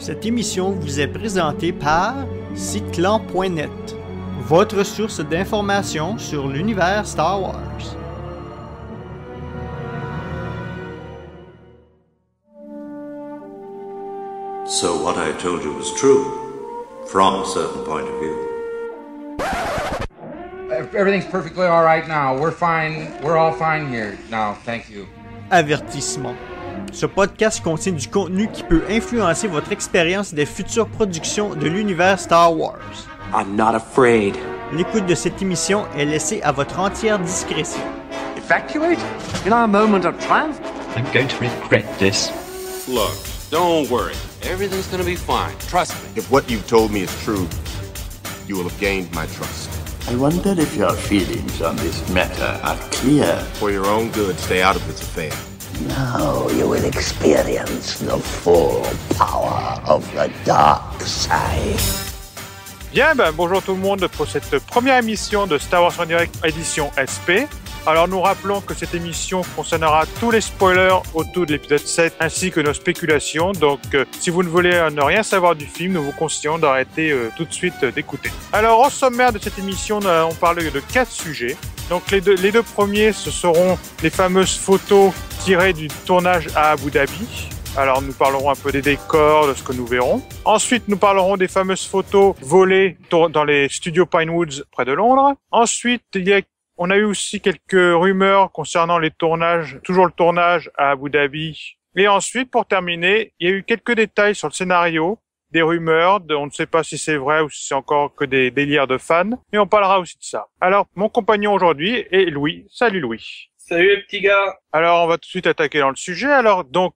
Cette émission vous est présentée par Cyclan.net, votre source d'information sur l'univers Star Wars. So what I told you was true, from a certain point of view. Everything's perfectly all right now. We're fine. We're all fine here now. Thank you. Avertissement. Ce podcast contient du contenu qui peut influencer votre expérience des futures productions de l'univers Star Wars. I'm not afraid. L'écoute de cette émission est laissée à votre entière discrétion. Evacuate? In our moment of triumph? I'm going to regret this. Look, don't worry. Everything's gonna be fine. Trust me. If what you've told me is true, you will have gained my trust. I wonder if your feelings on this matter are clear. For your own good, stay out of this affair. Now you will experience the full power of the dark side. Bien, bonjour tout le monde pour cette première émission de Star Wars en direct édition SP. Alors nous rappelons que cette émission concernera tous les spoilers autour de l'épisode 7 ainsi que nos spéculations. Donc si vous ne voulez ne rien savoir du film, nous vous conseillons d'arrêter tout de suite d'écouter. Alors au sommaire de cette émission, nous allons parler de 4 sujets. Donc les deux premiers, ce seront les fameuses photos tirées du tournage à Abu Dhabi. Alors nous parlerons un peu des décors, de ce que nous verrons. Ensuite, nous parlerons des fameuses photos volées dans les studios Pinewoods près de Londres. Ensuite, on a eu aussi quelques rumeurs concernant les tournages, toujours le tournage à Abu Dhabi. Et ensuite, pour terminer, il y a eu quelques détails sur le scénario, des rumeurs, on ne sait pas si c'est vrai ou si c'est encore que des délires de fans, et on parlera aussi de ça. Alors, mon compagnon aujourd'hui est Louis. Salut Louis. Salut les petits gars. Alors, on va tout de suite attaquer dans le sujet. Alors, donc,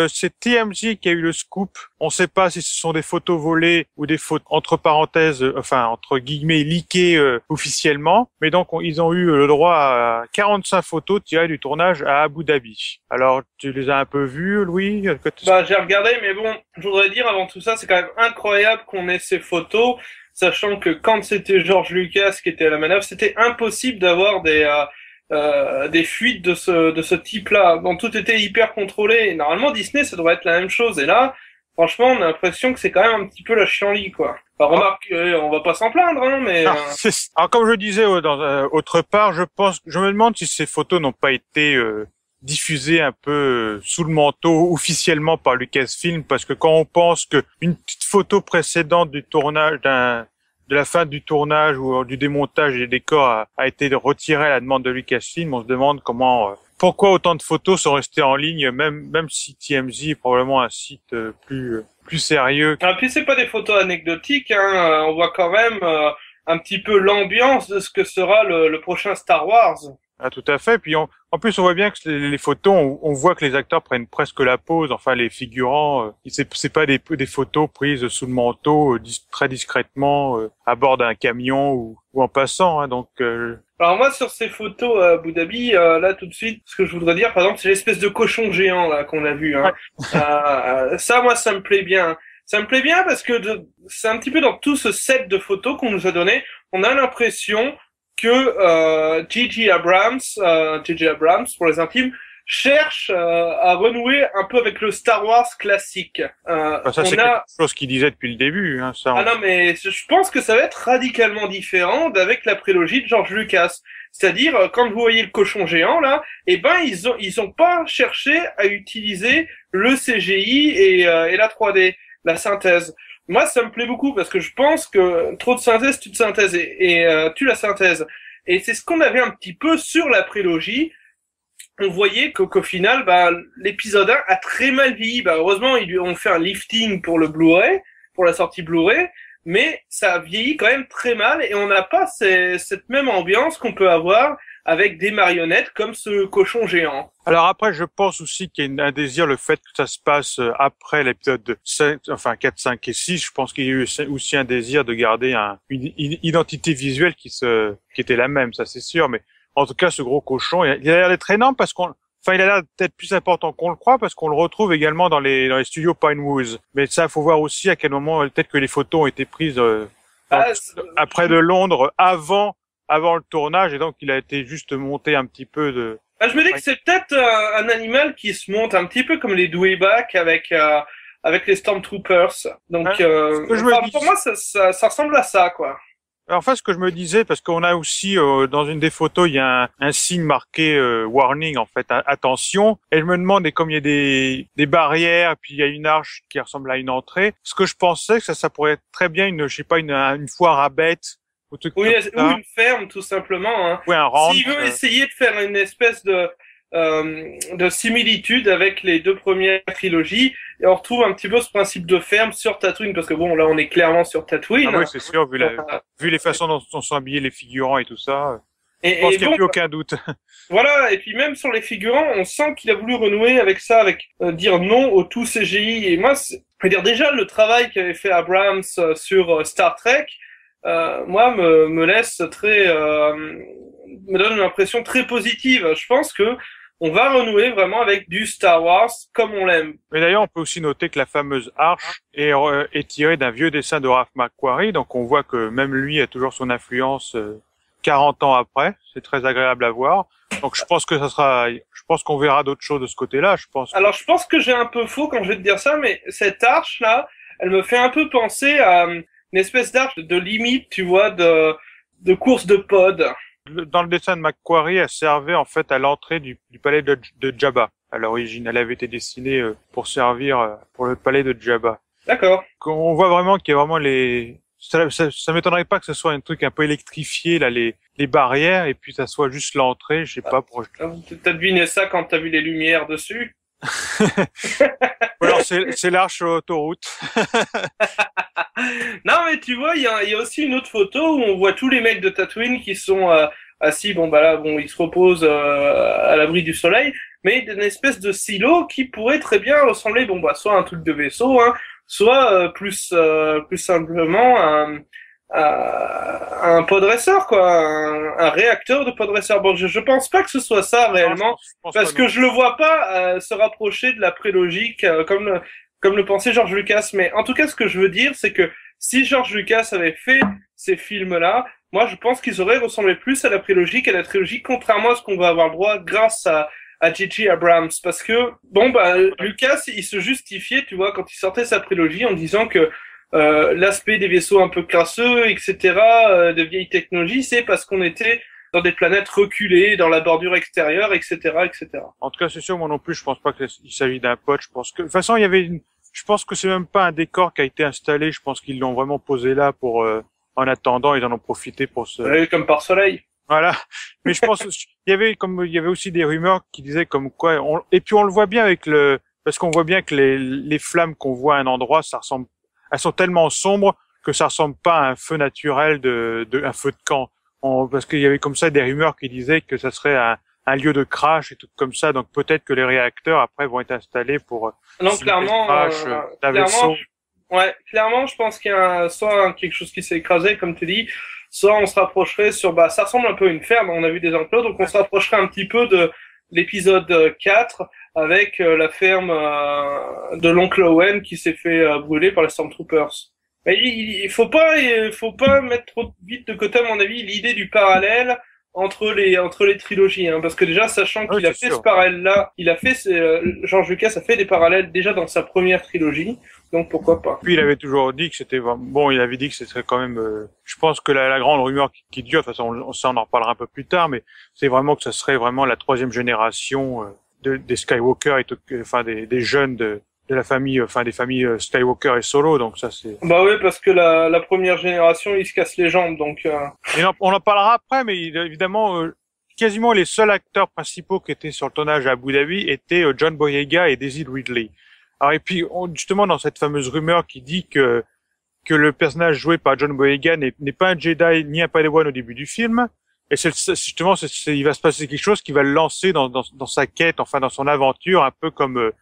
c'est TMZ qui a eu le scoop. On ne sait pas si ce sont des photos volées ou des photos, entre parenthèses, entre guillemets, leakées officiellement. Mais donc, ils ont eu le droit à 45 photos tirées du tournage à Abu Dhabi. Alors, tu les as un peu vues, Louis? J'ai regardé, mais bon, je voudrais dire avant tout ça, c'est quand même incroyable qu'on ait ces photos, sachant que quand c'était George Lucas qui était à la manœuvre, c'était impossible d'avoir des fuites de ce type-là. Bon, tout était hyper contrôlé. Et normalement, Disney, ça devrait être la même chose. Et là, franchement, on a l'impression que c'est quand même un petit peu la chienlit, quoi. Enfin, remarque, on va pas s'en plaindre, hein, mais... Alors, comme je disais, autre part, je me demande si ces photos n'ont pas été diffusées un peu sous le manteau officiellement par Lucasfilm, parce que quand on pense que une petite photo précédente du tournage de la fin du tournage ou du démontage des décors a été retirée à la demande de Lucasfilm, on se demande pourquoi autant de photos sont restées en ligne, même si TMZ est probablement un site plus sérieux. Ah, puis c'est pas des photos anecdotiques, hein. On voit quand même un petit peu l'ambiance de ce que sera le prochain Star Wars. Ah, tout à fait. Puis en plus, on voit bien que les photos, on voit que les acteurs prennent presque la pose. Enfin, les figurants, c'est pas des photos prises sous le manteau, très discrètement, à bord d'un camion ou en passant. Hein, donc. Alors moi, sur ces photos à Abu Dhabi, là tout de suite, ce que je voudrais dire, par exemple, c'est l'espèce de cochon géant là qu'on a vu. Hein. Ça, moi, ça me plaît bien. Ça me plaît bien parce que c'est un petit peu dans tout ce set de photos qu'on nous a donné, on a l'impression que J.J. Abrams pour les intimes, cherche à renouer un peu avec le Star Wars classique. Ça c'est quelque chose qu'il disait depuis le début. Hein, ça. Ah non, mais je pense que ça va être radicalement différent d'avec la prélogie de George Lucas. C'est-à-dire, quand vous voyez le cochon géant là, ils ont pas cherché à utiliser le CGI et la 3D, la synthèse. Moi, ça me plaît beaucoup parce que je pense que trop de synthèse tue de synthèse et tue la synthèse. Et c'est ce qu'on avait un petit peu sur la prélogie. On voyait qu'au final, l'épisode 1 a très mal vieilli. Heureusement, ils lui ont fait un lifting pour le Blu-ray, pour la sortie Blu-ray, mais ça a vieilli quand même très mal et on n'a pas cette même ambiance qu'on peut avoir avec des marionnettes comme ce cochon géant. Alors après, je pense aussi qu'il y a un désir, le fait que ça se passe après l'épisode 4, 5 et 6, je pense qu'il y a eu aussi un désir de garder une identité visuelle qui était la même, ça c'est sûr, mais en tout cas, ce gros cochon, il a l'air d'être énorme parce il a l'air peut-être plus important qu'on le croit parce qu'on le retrouve également dans les studios Pinewoods. Mais ça, faut voir aussi à quel moment, peut-être que les photos ont été prises après de Londres, avant le tournage, et donc il a été juste monté un petit peu de... Je me dis que c'est peut-être un animal qui se monte un petit peu comme les douébacs avec avec les Stormtroopers. Donc, dis... pour moi, ça ressemble à ça, quoi. Alors, en fait, ce que je me disais, parce qu'on a aussi, dans une des photos, il y a un signe marqué warning, en fait, attention. Et je me demande, et comme il y a des barrières, puis il y a une arche qui ressemble à une entrée, ce que je pensais que ça pourrait être très bien une foire à bêtes, ou une ferme, tout simplement. Hein. Oui, un ranch. S'il veut essayer de faire une espèce de similitude avec les deux premières trilogies, et on retrouve un petit peu ce principe de ferme sur Tatooine, parce que bon, là, on est clairement sur Tatooine. Ah oui, c'est sûr, vu les façons dont sont habillés les figurants et tout ça. Je pense qu'il n'y a plus aucun doute. Voilà, et puis même sur les figurants, on sent qu'il a voulu renouer avec ça, avec dire non au tout CGI. Et moi, je veux dire, déjà, le travail qu'avait fait Abrams sur Star Trek, moi, me laisse me donne une impression très positive. Je pense que on va renouer vraiment avec du Star Wars comme on l'aime. Mais d'ailleurs, on peut aussi noter que la fameuse arche est tirée d'un vieux dessin de Ralph McQuarrie, donc on voit que même lui a toujours son influence 40 ans après. C'est très agréable à voir. Donc je pense qu'on verra d'autres choses de ce côté-là. Alors je pense que j'ai un peu faux quand je vais te dire ça, mais cette arche-là, elle me fait un peu penser à une espèce d'arche de limite, tu vois, de course de pod. Dans le dessin de McQuarrie, elle servait en fait à l'entrée du palais de Jabba. À l'origine, elle avait été dessinée pour servir pour le palais de Jabba. D'accord. On voit vraiment qu'il y a vraiment ça m'étonnerait pas que ce soit un truc un peu électrifié là, les barrières, et puis ça soit juste l'entrée, je sais pas. T'as deviné ça quand t'as vu les lumières dessus? Ou alors c'est l'arche sur l'autoroute. Non, mais tu vois, il y a aussi une autre photo où on voit tous les mecs de Tatooine qui sont assis, ils se reposent à l'abri du soleil, mais d'une espèce de silo qui pourrait très bien ressembler, soit à un truc de vaisseau, hein, soit plus simplement un podracer, quoi, un réacteur de podracer. Bon, je pense pas que ce soit ça réellement, parce que je le vois pas se rapprocher de la prélogique comme le pensait George Lucas. Mais en tout cas, ce que je veux dire, c'est que si George Lucas avait fait ces films-là, moi, je pense qu'ils auraient ressemblé plus à la prélogie qu'à la trilogie, contrairement à ce qu'on va avoir droit grâce à J.J. Abrams. Parce que, Lucas, il se justifiait, tu vois, quand il sortait sa prélogie en disant que l'aspect des vaisseaux un peu crasseux, etc., de vieilles technologies, c'est parce qu'on était dans des planètes reculées, dans la bordure extérieure, etc., etc. En tout cas, c'est sûr, moi non plus, je pense pas qu'il s'agit d'un pot. Je pense que, de toute façon, je pense que c'est même pas un décor qui a été installé. Je pense qu'ils l'ont vraiment posé là pour, en attendant, ils en ont profité pour comme par soleil. Voilà. Mais je pense, il y avait aussi des rumeurs qui disaient comme quoi, et puis on le voit bien parce qu'on voit bien que les flammes qu'on voit à un endroit, elles sont tellement sombres que ça ressemble pas à un feu naturel un feu de camp. Parce qu'il y avait comme ça des rumeurs qui disaient que ça serait un lieu de crash et tout comme ça. Donc peut-être que les réacteurs après vont être installés pour clairement, clairement, je pense qu'il y a soit quelque chose qui s'est écrasé, comme tu dis, soit on se rapprocherait ça ressemble un peu à une ferme. On a vu des enclos, donc on se rapprocherait un petit peu de l'épisode 4 avec la ferme de l'oncle Owen qui s'est fait brûler par les Stormtroopers. Mais il faut pas mettre trop vite de côté, à mon avis, l'idée du parallèle entre les trilogies, hein, parce que déjà, sachant qu'il a fait ce parallèle-là, George Lucas a fait des parallèles déjà dans sa première trilogie, donc pourquoi pas. Puis il avait toujours dit que c'était il avait dit que ce serait quand même, je pense que la grande rumeur qui dure, de toute façon, on en reparlera un peu plus tard, mais c'est vraiment que ça serait vraiment la troisième génération des Skywalker et tout, des jeunes de la famille, des familles Skywalker et Solo, donc ça c'est. Bah oui, parce que la première génération, ils se cassent les jambes, donc. Et on en parlera après, mais évidemment, quasiment les seuls acteurs principaux qui étaient sur le tournage à Abu Dhabi étaient John Boyega et Daisy Ridley. Alors et puis justement dans cette fameuse rumeur qui dit que le personnage joué par John Boyega n'est pas un Jedi ni un Padawan au début du film, et il va se passer quelque chose qui va le lancer dans sa quête, enfin dans son aventure, un peu comme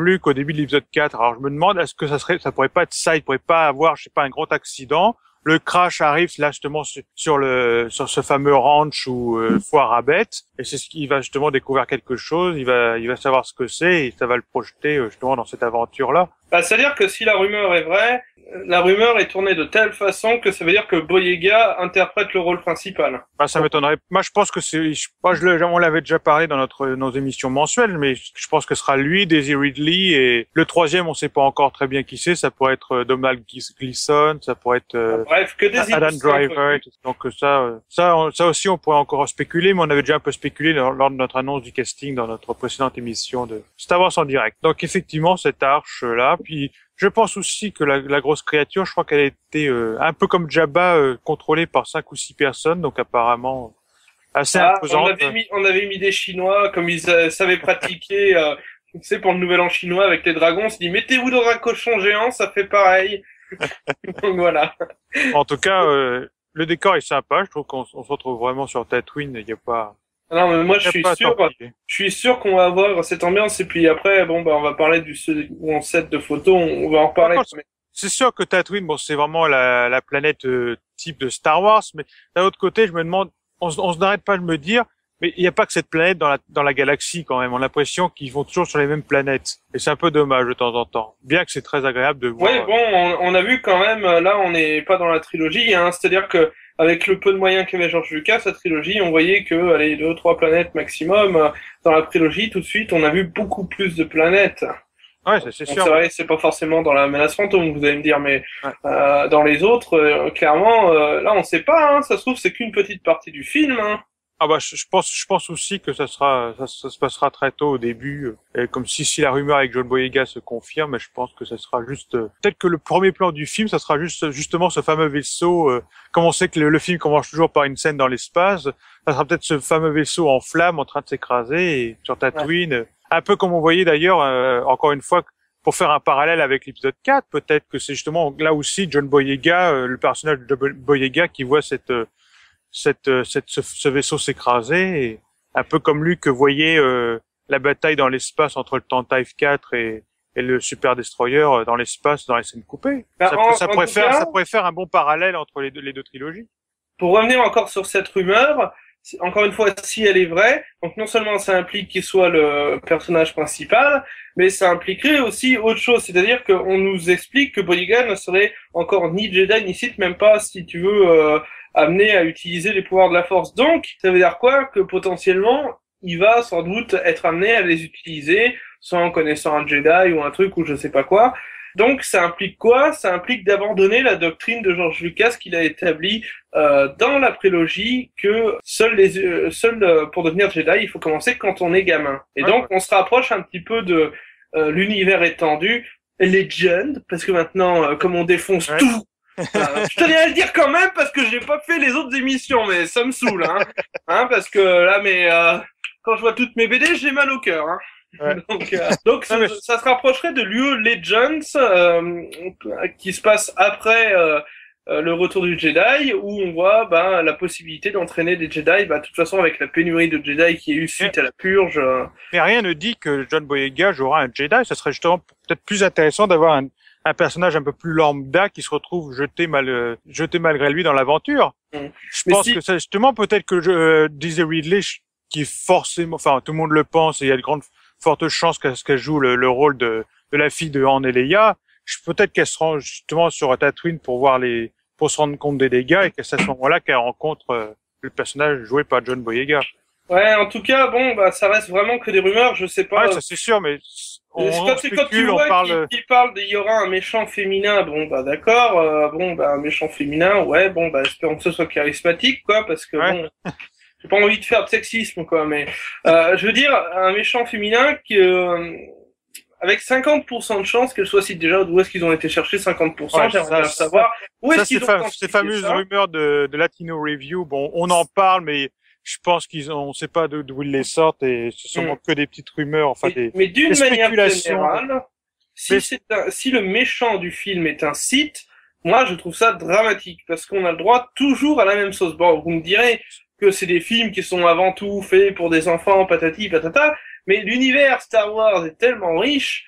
Luke au début de l'épisode 4. Alors je me demande, est-ce que ça pourrait pas être ça, il pourrait pas avoir, je sais pas, un gros accident, le crash arrive là justement sur ce fameux ranch ou foire à bêtes, et c'est ce qu'il va justement découvrir quelque chose, il va savoir ce que c'est, et ça va le projeter justement dans cette aventure là. Bah, c'est-à-dire que si la rumeur est vraie, la rumeur est tournée de telle façon que ça veut dire que Boyega interprète le rôle principal. Bah, ça m'étonnerait. Moi, je pense que on l'avait déjà parlé dans nos émissions mensuelles, mais je pense que ce sera lui, Daisy Ridley, et le troisième, on sait pas encore très bien qui c'est. Ça pourrait être Domhnall Gleeson, ça pourrait être bref, que des Adam Driver. Et tout. Donc ça aussi, on pourrait encore spéculer, mais on avait déjà un peu spéculé lors de notre annonce du casting dans notre précédente émission de Star Wars en direct. Donc effectivement, cette arche là, puis je pense aussi que la grosse créature, je crois qu'elle a été un peu comme Jabba contrôlée par 5 ou 6 personnes, donc apparemment assez imposante. On avait mis des Chinois, comme ils savaient pratiquer, tu sais, pour le Nouvel An chinois avec les dragons, on s'est dit mettez-vous dans un cochon géant, ça fait pareil. Donc voilà. En tout cas, le décor est sympa, je trouve qu'on se retrouve vraiment sur Tatooine, il n'y a pas... Non, mais moi je suis sûr qu'on va avoir cette ambiance, et puis après, bon, bah, on va parler du second set de photos, on va en reparler. C'est sûr que Tatooine, bon, c'est vraiment la planète type de Star Wars, mais d'un autre côté, je me demande, on n'arrête pas de me dire, mais il n'y a pas que cette planète dans la galaxie quand même. On a l'impression qu'ils vont toujours sur les mêmes planètes, et c'est un peu dommage de temps en temps. Bien que c'est très agréable de voir. Oui, bon, on a vu quand même, là, on n'est pas dans la trilogie, hein, c'est-à-dire que avec le peu de moyens qu'avait George Lucas, sa trilogie, on voyait que, allez, 2 ou 3 planètes maximum. Dans la trilogie, tout de suite, on a vu beaucoup plus de planètes. Ouais, c'est sûr. C'est vrai, c'est pas forcément dans la menace fantôme, vous allez me dire, mais dans les autres, clairement, là, on sait pas, hein, ça se trouve, c'est qu'une petite partie du film, hein. Ah bah je pense aussi que ça se passera très tôt au début, comme si la rumeur avec John Boyega se confirme, mais je pense que ça sera juste peut-être que le premier plan du film, ça sera justement ce fameux vaisseau, comme on sait que le film commence toujours par une scène dans l'espace, ça sera peut-être ce fameux vaisseau en flammes en train de s'écraser sur Tatooine, un peu comme on voyait d'ailleurs encore une fois pour faire un parallèle avec l'épisode 4, peut-être que c'est justement là aussi John Boyega, le personnage de Boyega qui voit ce vaisseau s'écraser, et un peu comme lui que voyait la bataille dans l'espace entre le Tantive 4 et le Super Destroyer dans l'espace dans les scènes coupées. Ça pourrait faire un bon parallèle entre les deux trilogies. Pour revenir encore sur cette rumeur, encore une fois, si elle est vraie, donc non seulement ça implique qu'il soit le personnage principal, mais ça impliquerait aussi autre chose, c'est-à-dire qu'on nous explique que Boyega ne serait encore ni Jedi ni Sith, même pas, si tu veux, amené à utiliser les pouvoirs de la Force. Donc, ça veut dire quoi? Que potentiellement, il va sans doute être amené à les utiliser, soit en connaissant un Jedi ou un truc ou je sais pas quoi. Donc, ça implique quoi? Ça implique d'abandonner la doctrine de George Lucas qu'il a établie dans la prélogie, que seul pour devenir Jedi, il faut commencer quand on est gamin. Et donc, on se rapproche un petit peu de l'univers étendu, Legend, parce que maintenant, comme on défonce tout, je tenais à le dire quand même parce que j'ai pas fait les autres émissions, mais ça me saoule, hein, parce que là, quand je vois toutes mes BD, j'ai mal au cœur, hein. Ouais. Donc ça se rapprocherait de l'UE Legends, qui se passe après le retour du Jedi, où on voit la possibilité d'entraîner des Jedi, de toute façon avec la pénurie de Jedi qui est eu suite à la purge. Mais rien ne dit que John Boyega jouera un Jedi. Ça serait justement peut-être plus intéressant d'avoir un personnage un peu plus lambda qui se retrouve jeté malgré lui dans l'aventure. Je pense que c'est justement peut-être que Daisy Ridley, qui est forcément, enfin tout le monde le pense, et il y a de grandes fortes chances qu'elle joue le rôle de la fille de Han et Leia. Peut-être qu'elle se rend justement sur Tatooine pour se rendre compte des dégâts, et que c'est à ce moment-là qu'elle rencontre le personnage joué par John Boyega. Ouais, en tout cas, ça reste vraiment que des rumeurs, je sais pas. Ouais, ça c'est sûr, mais quand tu vois qu'il parle il y aura un méchant féminin, d'accord, un méchant féminin, ouais, espérons que ce soit charismatique, quoi, parce que j'ai pas envie de faire de sexisme, quoi, mais je veux dire, un méchant féminin qui avec 50% de chance qu'elle soit cite déjà, d'où est-ce qu'ils ont été chercher 50%, j'aimerais savoir où est-ce qu'ils ont ces fameuses rumeurs de Latino Review, on en parle, mais je pense on sait pas d'où ils les sortent, et ce sont que des petites rumeurs, mais d'une manière générale, si le méchant du film est un Sith, moi je trouve ça dramatique, parce qu'on a le droit toujours à la même sauce. Bon, vous me direz que c'est des films qui sont avant tout faits pour des enfants, patati patata, mais l'univers Star Wars est tellement riche,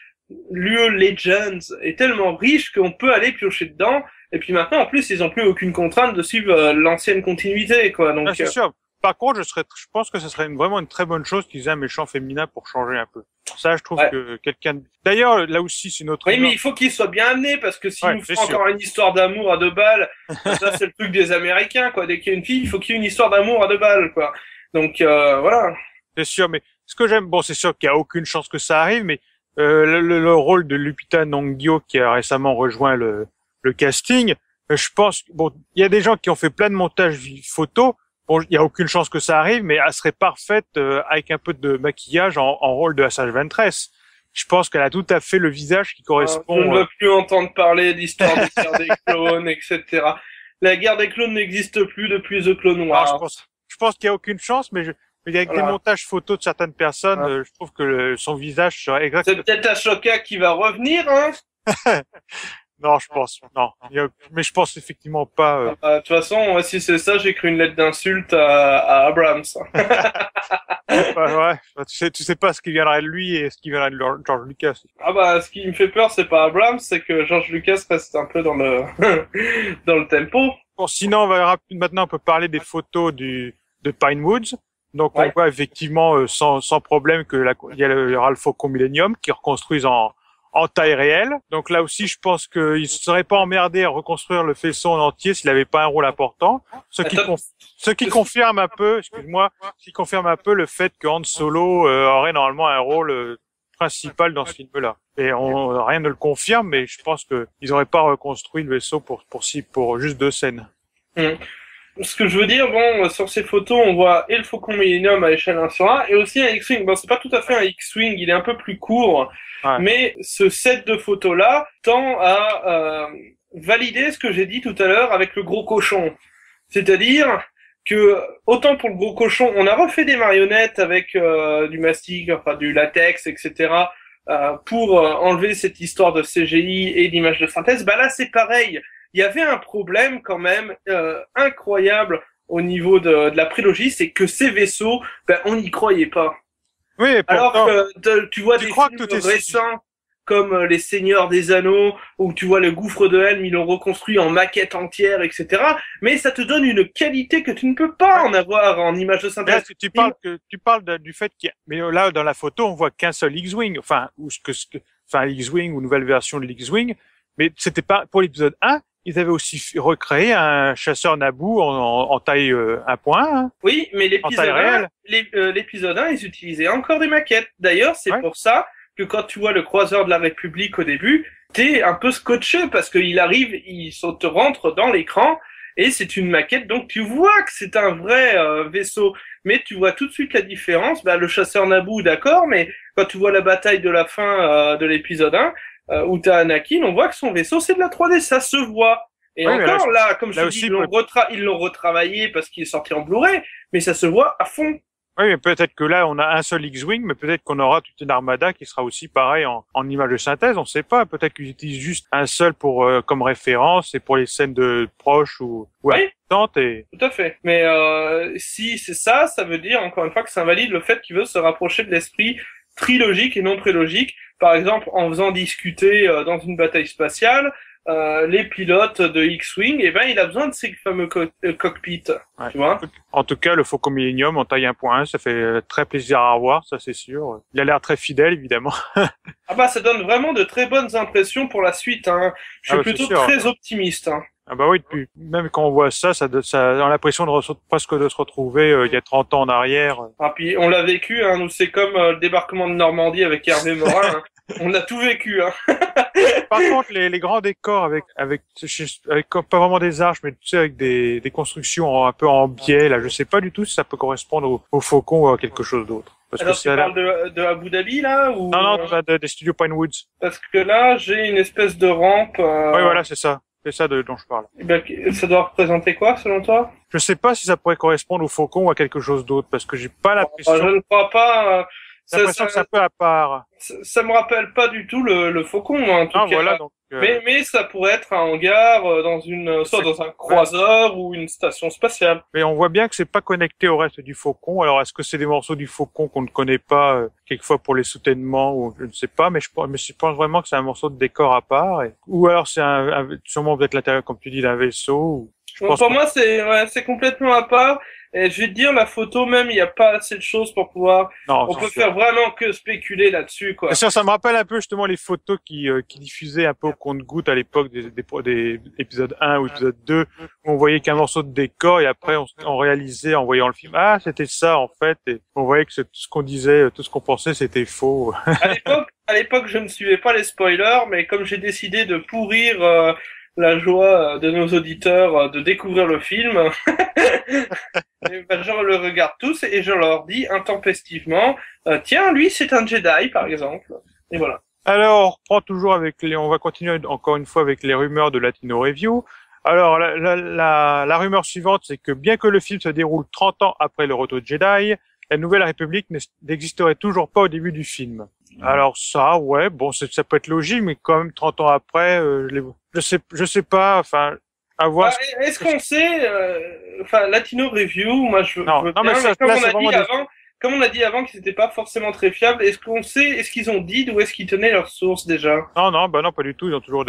l'UE Legends est tellement riche qu'on peut aller piocher dedans, et puis maintenant en plus ils ont plus aucune contrainte de suivre l'ancienne continuité, quoi. Donc c'est sûr. Par contre, je pense que ce serait vraiment une très bonne chose qu'ils aient un méchant féminin pour changer un peu. Ça, je trouve que d'ailleurs, là aussi, c'est notre... Oui, mais il faut qu'il soit bien amené, parce que s'il nous fait encore une histoire d'amour à 2 balles, ça, c'est le truc des Américains, quoi. Dès qu'il y a une fille, il faut qu'il y ait une histoire d'amour à 2 balles, quoi. Donc, voilà. C'est sûr, mais ce que j'aime, bon, c'est sûr qu'il y a aucune chance que ça arrive, mais le rôle de Lupita Nyong'o, qui a récemment rejoint le casting, je pense, bon, il y a des gens qui ont fait plein de montages photos. Bon, il y a aucune chance que ça arrive, mais elle serait parfaite avec un peu de maquillage en rôle de Asajj Ventress. Je pense qu'elle a tout à fait le visage qui correspond. On ne veut plus entendre parler d'histoire de guerre des clones, etc. La guerre des clones n'existe plus depuis The Clone Wars. Je pense qu'il y a aucune chance, mais avec des montages photos de certaines personnes, je trouve que son visage serait exactement... C'est peut-être Ashoka qui va revenir, hein. Non, je pense, non. Mais je pense effectivement pas. De toute façon, si c'est ça, j'écris une lettre d'insulte à Abrams. Ouais. Tu sais pas ce qui viendrait de lui et ce qui viendrait de George Lucas. Ah bah, ce qui me fait peur, c'est pas Abrams, c'est que George Lucas reste un peu dans le dans le tempo. Bon, sinon, maintenant, on peut parler des photos de Pinewoods. Donc, on voit effectivement sans problème que il y aura le Faucon Millennium qui reconstruisent en taille réelle. Donc là aussi, je pense qu'il ne serait pas emmerdé à reconstruire le faisceau en entier s'il n'avait pas un rôle important. Ce qui confirme un peu, le fait que Han Solo aurait normalement un rôle principal dans ce film-là. Et rien ne le confirme, mais je pense qu'ils n'auraient pas reconstruit le vaisseau pour juste 2 scènes. Ce que je veux dire, bon, sur ces photos, on voit et le Faucon Millennium à échelle 1/1 et aussi un X-Wing. Bon, c'est pas tout à fait un X-Wing, il est un peu plus court, mais ce set de photos-là tend à valider ce que j'ai dit tout à l'heure avec le gros cochon. C'est-à-dire que, autant pour le gros cochon, on a refait des marionnettes avec du mastic, enfin du latex, etc., pour enlever cette histoire de CGI et d'images de synthèse. Bah là, c'est pareil. Il y avait un problème quand même incroyable au niveau de la prélogie, c'est que ces vaisseaux, on n'y croyait pas. Oui, alors que tu vois des films récents comme Les Seigneurs des Anneaux, où tu vois le gouffre de Helm, ils l'ont reconstruit en maquette entière, etc. Mais ça te donne une qualité que tu ne peux pas en avoir en image de synthèse. Tu parles du fait qu'il y a, mais là, dans la photo, on voit qu'un seul X-Wing, enfin X-Wing ou nouvelle version de l'X-Wing, mais c'était pas, pour l'épisode 1, ils avaient aussi recréé un chasseur Naboo en taille 1.1. Hein, oui, mais l'épisode 1, ils utilisaient encore des maquettes. D'ailleurs, c'est pour ça que quand tu vois le croiseur de la République au début, t'es un peu scotché parce qu'il arrive, il te rentre dans l'écran et c'est une maquette. Donc tu vois que c'est un vrai vaisseau, mais tu vois tout de suite la différence. Le chasseur Naboo, d'accord, mais quand tu vois la bataille de la fin de l'épisode 1, où t'as Anakin, on voit que son vaisseau c'est de la 3D, ça se voit. Et encore là, comme je te dis, ils l'ont retravaillé parce qu'il est sorti en Blu-ray, mais ça se voit à fond. Oui, mais peut-être que là on a un seul X-Wing, mais peut-être qu'on aura toute une armada qui sera aussi pareil en image de synthèse, on sait pas. Peut-être qu'ils utilisent juste un seul pour comme référence et pour les scènes de proches ou assistantes. Tout à fait. Mais si c'est ça, ça veut dire encore une fois que ça invalide le fait qu'il veut se rapprocher de l'esprit trilogique et non prélogique. Par exemple, en faisant discuter dans une bataille spatiale les pilotes de X-Wing, il a besoin de ces fameux cockpits, tu vois. En tout cas, le Faucon Millennium en taille 1.1, ça fait très plaisir à voir, ça c'est sûr. Il a l'air très fidèle, évidemment. Ça donne vraiment de très bonnes impressions pour la suite. Hein. Je suis plutôt très optimiste. Hein. Ah bah oui, même quand on voit ça a l'impression presque de se retrouver il y a 30 ans en arrière. Ah puis on l'a vécu, hein, nous c'est comme le débarquement de Normandie avec Hervé Morin, hein. On a tout vécu, hein. Par contre, les grands décors avec pas vraiment des arches, mais tu sais avec des constructions un peu en biais, là, je sais pas du tout si ça peut correspondre au Faucon ou à quelque chose d'autre. Alors tu parles de Abu Dhabi là ou Non, des studios Pinewoods. Parce que là, j'ai une espèce de rampe. Oui, voilà, c'est ça. C'est ça dont je parle. Ça doit représenter quoi, selon toi? Je sais pas si ça pourrait correspondre au Faucon ou à quelque chose d'autre, parce que j'ai pas l'impression... Je ne crois pas... J'ai l'impression que c'est un peu à part. Ça me rappelle pas du tout le Faucon, en tout cas. Voilà, donc, mais ça pourrait être un hangar soit dans un croiseur ou une station spatiale. Mais on voit bien que c'est pas connecté au reste du Faucon. Alors, est-ce que c'est des morceaux du Faucon qu'on ne connaît pas, quelquefois pour les soutènements, ou je ne sais pas, mais je pense vraiment que c'est un morceau de décor à part. Ou alors c'est sûrement peut-être l'intérieur, comme tu dis, d'un vaisseau. Pour moi, c'est complètement à part. Et je vais te dire, la photo même, il n'y a pas assez de choses pour pouvoir... Non, on peut faire vraiment que spéculer là-dessus, quoi. Bien sûr, ça me rappelle un peu justement les photos qui diffusaient un peu au compte-gouttes à l'époque des épisodes 1 ou épisode 2, où on voyait qu'un morceau de décor et après on réalisait en voyant le film, ah, c'était ça en fait, et on voyait que tout ce qu'on disait, tout ce qu'on pensait, c'était faux. À l'époque, je ne suivais pas les spoilers, mais comme j'ai décidé de pourrir la joie de nos auditeurs de découvrir le film, ben, je le regarde tous et je leur dis intempestivement, tiens, lui c'est un Jedi par exemple, et voilà. Alors, on va continuer encore une fois avec les rumeurs de Latino Review. Alors, la rumeur suivante, c'est que bien que le film se déroule 30 ans après le retour de Jedi, la Nouvelle République n'existerait toujours pas au début du film. Alors ça, ouais, bon, ça peut être logique, mais quand même 30 ans après, je sais pas, enfin, à voir. Est-ce qu'on sait, Latino Review, moi je veux non, bien, mais ça, là, comme on a dit avant qu'ils n'étaient pas forcément très fiables, est-ce qu'ils ont dit d'où est-ce qu'ils tenaient leurs sources déjà? Non, pas du tout, ils ont toujours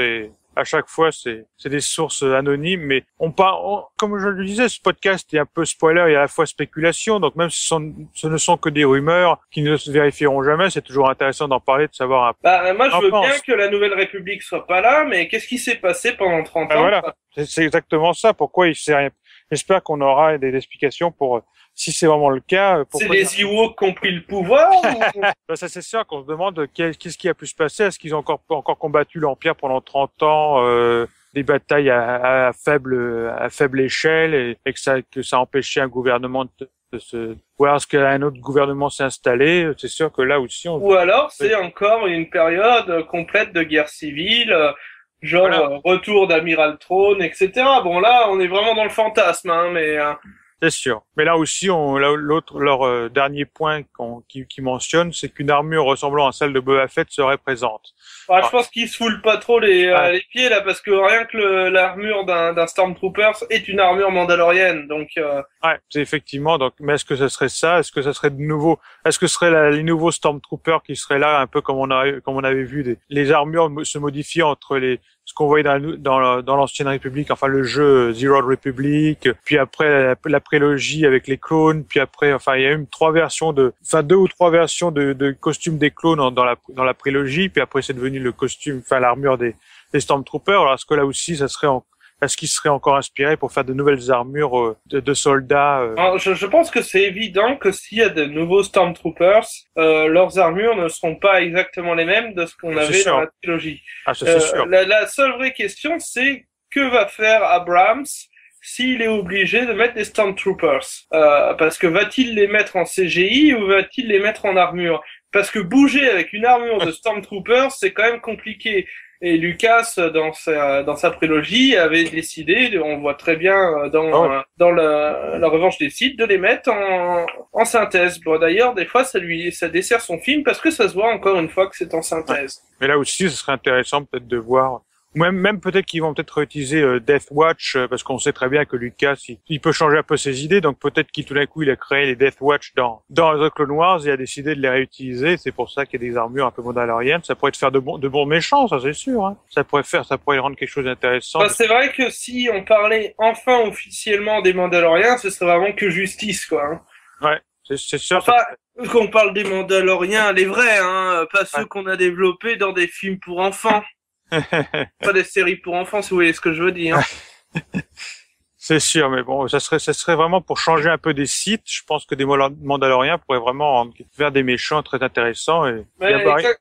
à chaque fois, c'est des sources anonymes, mais comme je le disais, ce podcast est un peu spoiler et à la fois spéculation, donc même si ce ne sont que des rumeurs qui ne se vérifieront jamais, c'est toujours intéressant d'en parler, de savoir un peu. Moi, je veux bien que la Nouvelle République soit pas là, mais qu'est-ce qui s'est passé pendant 30 ans? Voilà. C'est exactement ça. Pourquoi il s'est rien. J'espère qu'on aura des explications pour, si c'est vraiment le cas. C'est les Ewoks qui ont pris le pouvoir ou... Ça, c'est sûr qu'on se demande qu'est-ce qui a pu se passer. Est-ce qu'ils ont encore combattu l'Empire pendant 30 ans, des batailles à faible échelle et que ça a empêché un gouvernement de se... Ou alors est-ce qu'un autre gouvernement s'est installé? C'est sûr que là aussi Ou alors c'est encore une période complète de guerre civile, genre voilà. Retour d'Amiral Throne, etc. Bon là, on est vraiment dans le fantasme, hein, mais... C'est sûr. Mais là aussi, leur dernier point qui mentionne, c'est qu'une armure ressemblant à celle de Boba Fett serait présente. Je pense qu'ils se foulent pas trop les pieds là, parce que rien que l'armure d'un Stormtrooper est une armure mandalorienne, donc. Ouais, c'est effectivement. Donc, mais est-ce que ça serait ça? Est-ce que ça serait de nouveau? Est-ce que ce serait les nouveaux Stormtroopers qui seraient là, un peu comme on avait vu les armures se modifier entre ce qu'on voyait dans l'ancienne République, enfin le jeu Zero Republic, puis après la prélogie avec les clones, puis après, enfin il y a eu 2 ou 3 versions de costumes des clones dans la prélogie, puis après c'est devenu le costume, enfin l'armure des Stormtroopers. Alors est-ce que là aussi est-ce qu'ils seraient encore inspirés pour faire de nouvelles armures de soldats Alors, je pense que c'est évident que s'il y a de nouveaux Stormtroopers, leurs armures ne seront pas exactement les mêmes de ce qu'on avait dans la trilogie. Ah, ça, c'est sûr. La seule vraie question, c'est que va faire Abrams s'il est obligé de mettre des Stormtroopers, parce que va-t-il les mettre en CGI ou va-t-il les mettre en armure? Parce que bouger avec une armure de Stormtroopers, c'est quand même compliqué. Et Lucas, dans sa prélogie, avait décidé, on voit très bien dans la revanche des Sith, de les mettre en synthèse. Bon, d'ailleurs, des fois, ça dessert son film parce que ça se voit encore une fois que c'est en synthèse. Mais là aussi, ce serait intéressant peut-être de voir. Même peut-être qu'ils vont peut-être réutiliser Death Watch, parce qu'on sait très bien que Lucas, il peut changer un peu ses idées, donc peut-être qu'il tout d'un coup il a créé les Death Watch dans The Clone Wars et a décidé de les réutiliser. C'est pour ça qu'il y a des armures un peu mandaloriennes. Ça pourrait te faire de bons méchants, ça c'est sûr. Hein. Ça pourrait rendre quelque chose d'intéressant. C'est vrai que si on parlait enfin officiellement des Mandaloriens, ce serait vraiment que justice, quoi. Hein. Ouais, c'est sûr. Enfin, qu'on parle des Mandaloriens, les vrais, hein, pas ceux qu'on a développés dans des films pour enfants. Pas des séries pour enfants, si vous voyez ce que je veux dire. C'est sûr, mais bon, ça serait vraiment pour changer un peu des sites. Je pense que des Mandaloriens pourraient vraiment faire des méchants très intéressants.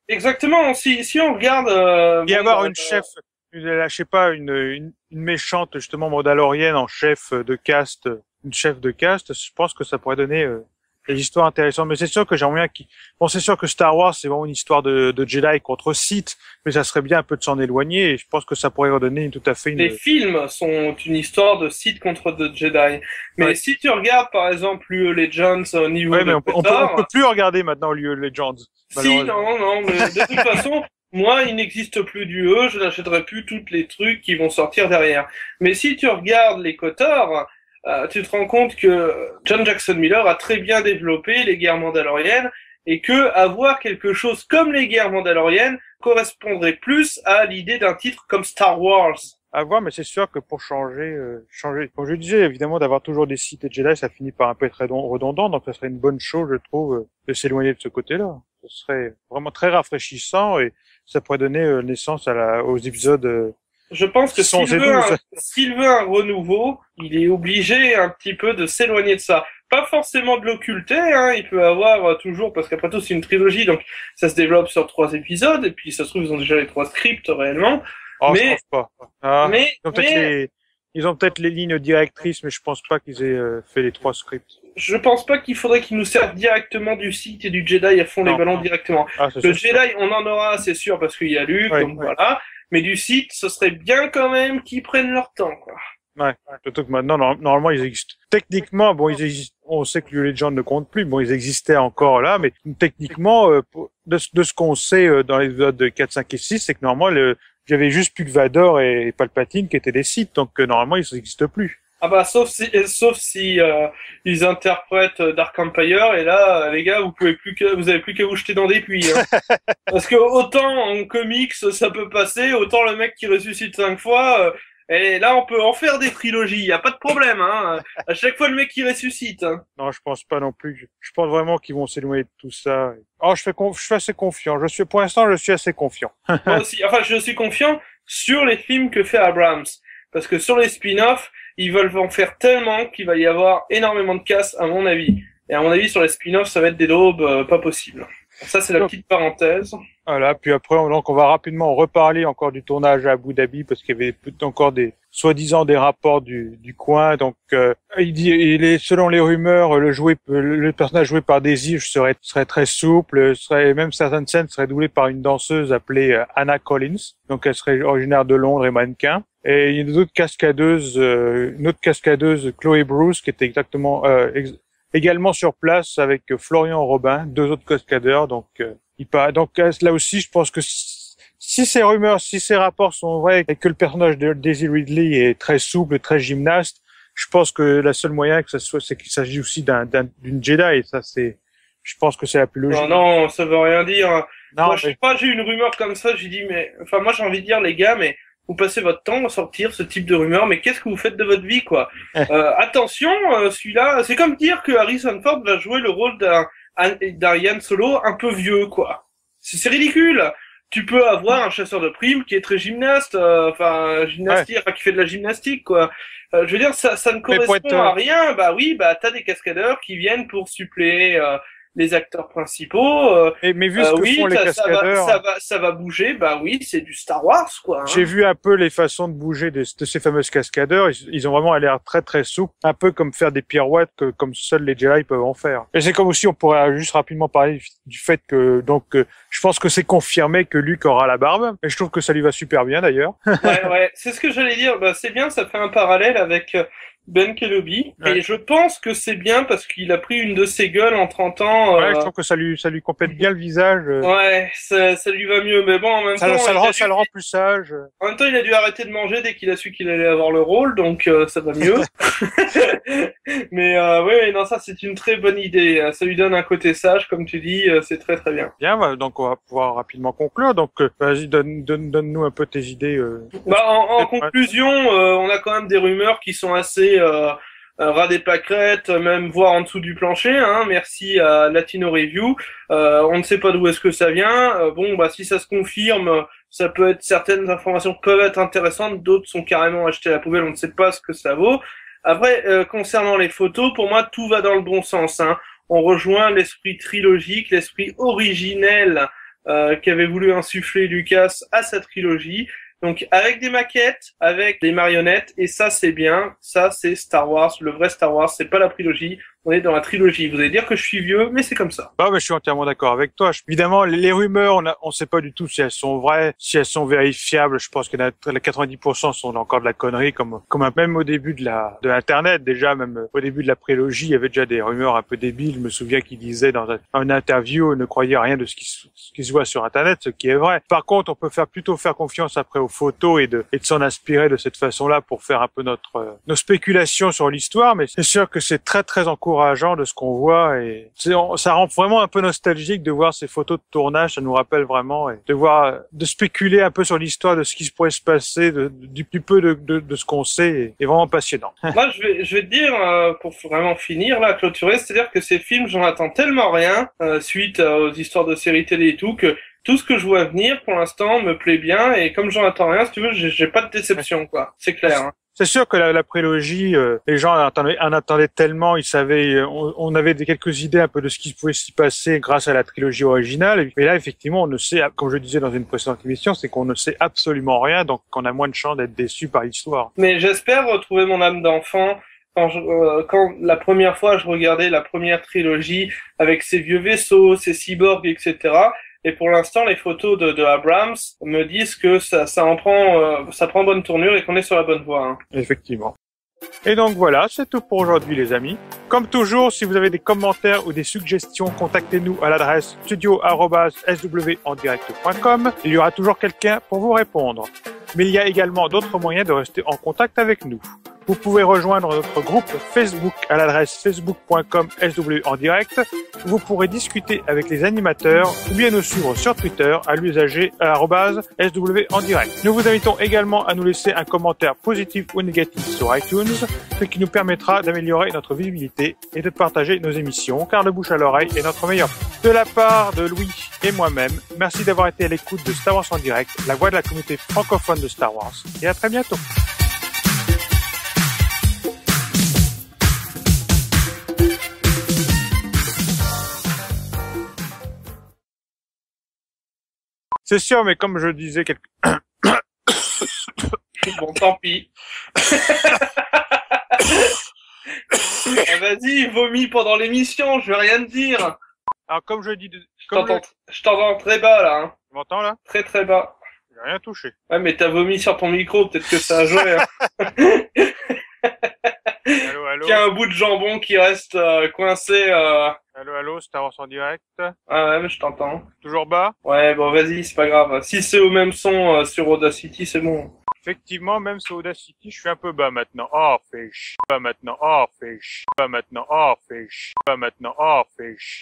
Exactement. Si on regarde, y avoir une chef, je sais pas, une méchante justement Mandalorienne en chef de caste, une chef de caste. Je pense que ça pourrait donner des histoires intéressantes. Mais c'est sûr que j'aimerais bien c'est sûr que Star Wars, c'est vraiment une histoire de Jedi contre Sith, mais ça serait bien un peu de s'en éloigner, et je pense que ça pourrait redonner tout à fait Les films sont une histoire de Sith contre de Jedi. Mais si tu regardes, par exemple, l'UE Legends au niveau de on peut plus regarder maintenant l'UE Legends. Si, non, mais de toute façon, moi, il n'existe plus d'UE, je n'achèterai plus tous les trucs qui vont sortir derrière. Mais si tu regardes les KOTOR, tu te rends compte que John Jackson Miller a très bien développé les guerres mandaloriennes et que avoir quelque chose comme les guerres mandaloriennes correspondrait plus à l'idée d'un titre comme Star Wars. À voir, mais c'est sûr que pour changer, comme je disais, évidemment, d'avoir toujours des sites Jedi, ça finit par un peu être redondant, donc ça serait une bonne chose, je trouve, de s'éloigner de ce côté-là. Ce serait vraiment très rafraîchissant et ça pourrait donner naissance aux épisodes. Je pense que s'il veut un renouveau, il est obligé un petit peu de s'éloigner de ça. Pas forcément de l'occulter, hein, il peut avoir toujours, parce qu'après tout c'est une trilogie, donc ça se développe sur 3 épisodes, et puis ça se trouve ils ont déjà les 3 scripts réellement. Oh, mais, je pense pas. Ils ont peut-être les lignes directrices, mais je pense pas qu'ils aient fait les 3 scripts. Je pense pas qu'il faudrait qu'ils nous servent directement du site et du Jedi à fond les ballons directement. Le Jedi, on en aura, c'est sûr, parce qu'il y a Luke, donc voilà. Mais du site, ce serait bien quand même qu'ils prennent leur temps, quoi. Ouais. Surtout que maintenant, normalement, ils existent. Techniquement, bon, ils existent. On sait que les gens ne comptent plus. Bon, ils existaient encore là, mais techniquement, de ce qu'on sait dans les épisodes 4, 5 et 6, c'est que normalement, j'avais juste plus que Vador et Palpatine qui étaient des sites. Donc, normalement, ils n'existent plus. Ah bah, sauf si ils interprètent Dark Empire, et là, les gars, vous avez plus qu'à vous jeter dans des puits, hein. Parce que autant en comics, ça peut passer, autant le mec qui ressuscite 5 fois, et là, on peut en faire des trilogies, y a pas de problème, hein. À chaque fois, le mec qui ressuscite, hein. Non, je pense pas non plus. Je pense vraiment qu'ils vont s'éloigner de tout ça. Oh, je suis assez confiant. Pour l'instant, je suis assez confiant. Moi aussi. Enfin, je suis confiant sur les films que fait Abrams. Parce que sur les spin-offs, ils veulent en faire tellement qu'il va y avoir énormément de casse, à mon avis. Et à mon avis, sur les spin-offs, ça va être des daubes pas possibles. Ça, c'est la petite parenthèse. Voilà, puis après, donc, on va rapidement reparler encore du tournage à Abu Dhabi, parce qu'il y avait encore soi-disant des rapports du coin. Donc, selon les rumeurs, le personnage joué par Daisy serait très souple, même certaines scènes seraient doublées par une danseuse appelée Anna Collins. Donc, elle serait originaire de Londres et mannequin. Et il y a une autre cascadeuse, Chloé Bruce, qui était également sur place avec Florian Robin, 2 autres cascadeurs. Donc, là aussi, je pense que si ces rapports sont vrais et que le personnage de Daisy Ridley est très souple, très gymnaste, je pense que la seule moyen que ça soit, c'est qu'il s'agit aussi d'une Jedi. Et ça, je pense que c'est la plus logique. Non, ça veut rien dire. Non, moi, je sais pas, j'ai eu une rumeur comme ça, j'ai dit, moi, j'ai envie de dire, les gars, mais vous passez votre temps à sortir ce type de rumeurs, mais qu'est-ce que vous faites de votre vie, quoi? Attention, celui-là, c'est comme dire que Harrison Ford va jouer le rôle d'un Han Solo un peu vieux, quoi. C'est ridicule. Tu peux avoir un chasseur de primes qui est très gymnaste, qui fait de la gymnastique, quoi. Je veux dire, ça ne correspond à rien. Bah oui, t'as des cascadeurs qui viennent pour suppléer les acteurs principaux. Mais vu ce que font les cascadeurs, ça va bouger. Bah oui, c'est du Star Wars, quoi. Hein. J'ai vu un peu les façons de bouger de ces fameuses cascadeurs. Ils ont vraiment l'air très très souples, un peu comme faire des pirouettes comme seuls les Jedi peuvent en faire. Et c'est comme aussi, on pourrait juste rapidement parler du fait que je pense que c'est confirmé que Luke aura la barbe. Et je trouve que ça lui va super bien d'ailleurs. ouais, c'est ce que j'allais dire. Bah c'est bien, ça fait un parallèle avec Ben Kenobi. Ouais. Et je pense que c'est bien parce qu'il a pris une de ses gueules en 30 ans. Ouais, je trouve que ça lui complète bien le visage. Ouais, ça lui va mieux. Mais bon, en même temps, ça le rend plus sage. En même temps, il a dû arrêter de manger dès qu'il a su qu'il allait avoir le rôle, donc ça va mieux. Mais ouais, non, ça c'est une très bonne idée. Ça lui donne un côté sage, comme tu dis, c'est très très bien. Bien, donc on va pouvoir rapidement conclure. Donc vas-y, donne-nous un peu tes idées. En conclusion, on a quand même des rumeurs qui sont assez ras des pâquerettes, même voire en dessous du plancher, hein. Merci à Latino Review. On ne sait pas d'où est-ce que ça vient. Si ça se confirme, ça peut être, certaines informations peuvent être intéressantes, d'autres sont carrément achetées à la poubelle, on ne sait pas ce que ça vaut. Après, concernant les photos, pour moi, tout va dans le bon sens, hein. On rejoint l'esprit trilogique, l'esprit originel qu'avait voulu insuffler Lucas à sa trilogie. Donc avec des maquettes, avec des marionnettes, et ça c'est bien, ça c'est Star Wars, le vrai Star Wars, c'est pas la prélogie, on est dans la trilogie. Vous allez dire que je suis vieux, mais c'est comme ça. Mais je suis entièrement d'accord avec toi. Évidemment, les rumeurs, on sait pas du tout si elles sont vraies, si elles sont vérifiables. Je pense que les 90% sont encore de la connerie, comme même au début de Internet, déjà, même au début de la prélogie, il y avait déjà des rumeurs un peu débiles. Je me souviens qu'il disait dans une interview, ne croyez rien de ce qui se voit sur Internet, ce qui est vrai. Par contre, on peut plutôt faire confiance après aux photos et de s'en inspirer de cette façon-là pour faire un peu nos spéculations sur l'histoire, mais c'est sûr que c'est très très encourageant encourageant de ce qu'on voit et ça rend vraiment un peu nostalgique de voir ces photos de tournage. Ça nous rappelle vraiment et de spéculer un peu sur l'histoire de ce qui pourrait se passer, du peu de ce qu'on sait est vraiment passionnant. Moi, je vais te dire, pour vraiment finir là, clôturer, c'est-à-dire que ces films, j'en attends tellement rien suite aux histoires de séries télé et tout que tout ce que je vois venir pour l'instant me plaît bien et comme j'en attends rien, si tu veux, j'ai pas de déception quoi. C'est clair. Hein. C'est sûr que la prélogie, les gens en attendaient tellement, ils savaient, on avait quelques idées un peu de ce qui pouvait s'y passer grâce à la trilogie originale. Mais là, effectivement, on ne sait, comme je disais dans une précédente émission, c'est qu'on ne sait absolument rien, donc on a moins de chances d'être déçu par l'histoire. Mais j'espère retrouver mon âme d'enfant quand la première fois je regardais la première trilogie avec ses vieux vaisseaux, ses cyborgs, etc. Et pour l'instant, les photos de Abrams me disent que ça prend bonne tournure et qu'on est sur la bonne voie. Hein. Effectivement. Et donc voilà, c'est tout pour aujourd'hui les amis. Comme toujours, si vous avez des commentaires ou des suggestions, contactez-nous à l'adresse studio@swendirect.com. Il y aura toujours quelqu'un pour vous répondre. Mais il y a également d'autres moyens de rester en contact avec nous. Vous pouvez rejoindre notre groupe Facebook à l'adresse facebook.com/SW-en-direct. Vous pourrez discuter avec les animateurs ou bien nous suivre sur Twitter à l'usager @SW-en-direct. Nous vous invitons également à nous laisser un commentaire positif ou négatif sur iTunes, ce qui nous permettra d'améliorer notre visibilité et de partager nos émissions, car le bouche à l'oreille est notre meilleur. De la part de Louis et moi-même, merci d'avoir été à l'écoute de Star Wars en direct, la voix de la communauté francophone de Star Wars, et à très bientôt. C'est sûr, mais comme je disais Bon, tant pis. Vas-y, vomis pendant l'émission, je vais rien te dire. Alors, comme je dis... Je t'entends très bas, là. Hein. Tu m'entends, là? Très très bas. J'ai rien touché. Ouais, mais t'as vomi sur ton micro, peut-être que ça a joué. Hein. Allô? Il y a un bout de jambon qui reste coincé. Allô, Star Wars en direct. Ah ouais, mais je t'entends. Toujours bas? Ouais, bon, vas-y, c'est pas grave. Si c'est au même son sur Audacity, c'est bon. Effectivement, même sur Audacity, je suis un peu bas maintenant. Oh, fais chier. Bas maintenant. Oh, fais chier. Bas maintenant. Oh, fais chier. Bas maintenant. Oh, fais chier.